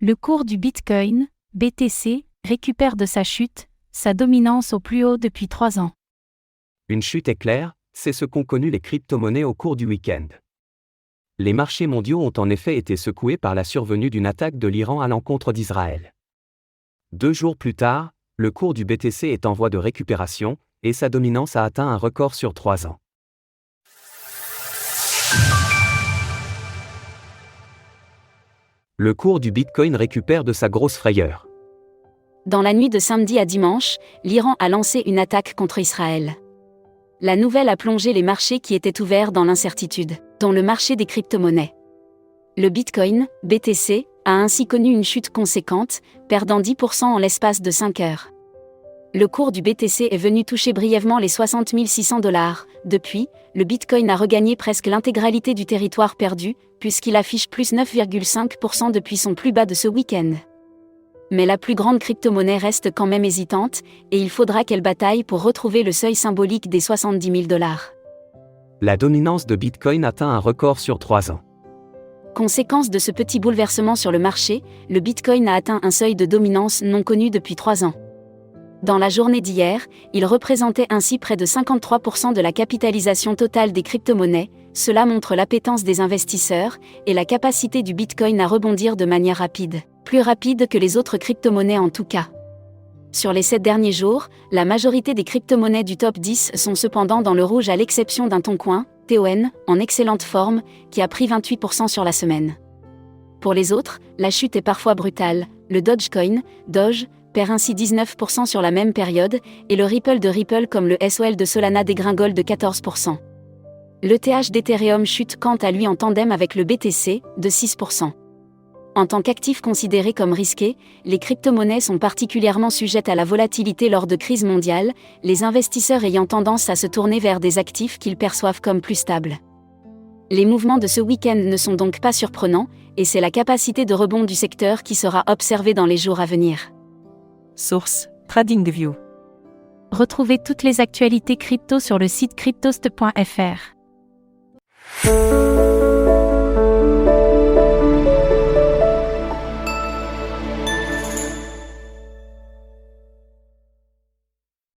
Le cours du Bitcoin, BTC, récupère de sa chute, sa dominance au plus haut depuis 3 ans. Une chute éclair, c'est ce qu'ont connu les crypto-monnaies au cours du week-end. Les marchés mondiaux ont en effet été secoués par la survenue d'une attaque de l'Iran à l'encontre d'Israël. 2 jours plus tard, le cours du BTC est en voie de récupération, et sa dominance a atteint un record sur 3 ans. Le cours du Bitcoin récupère de sa grosse frayeur. Dans la nuit de samedi à dimanche, l'Iran a lancé une attaque contre Israël. La nouvelle a plongé les marchés qui étaient ouverts dans l'incertitude, dont le marché des crypto-monnaies. Le Bitcoin, BTC, a ainsi connu une chute conséquente, perdant 10% en l'espace de 5 heures. Le cours du BTC est venu toucher brièvement les 60 600 $. Depuis, le Bitcoin a regagné presque l'intégralité du territoire perdu, puisqu'il affiche plus 9,5% depuis son plus bas de ce week-end. Mais la plus grande crypto-monnaie reste quand même hésitante, et il faudra qu'elle bataille pour retrouver le seuil symbolique des 70 000 $. La dominance de Bitcoin atteint un record sur 3 ans. Conséquence de ce petit bouleversement sur le marché, le Bitcoin a atteint un seuil de dominance non connu depuis 3 ans. Dans la journée d'hier, il représentait ainsi près de 53% de la capitalisation totale des crypto-monnaies. Cela montre l'appétence des investisseurs et la capacité du Bitcoin à rebondir de manière rapide, plus rapide que les autres crypto-monnaies en tout cas. Sur les 7 derniers jours, la majorité des crypto-monnaies du top 10 sont cependant dans le rouge à l'exception d'un Toncoin, TON, en excellente forme, qui a pris 28% sur la semaine. Pour les autres, la chute est parfois brutale. Le Dogecoin, Doge, perd ainsi 19% sur la même période, et le Ripple de Ripple comme le SOL de Solana dégringole de 14%. L'ETH d'Ethereum chute quant à lui en tandem avec le BTC, de 6%. En tant qu'actif considéré comme risqué, les crypto-monnaies sont particulièrement sujettes à la volatilité lors de crises mondiales, les investisseurs ayant tendance à se tourner vers des actifs qu'ils perçoivent comme plus stables. Les mouvements de ce week-end ne sont donc pas surprenants, et c'est la capacité de rebond du secteur qui sera observée dans les jours à venir. Source: TradingView. Retrouvez toutes les actualités crypto sur le site cryptost.fr.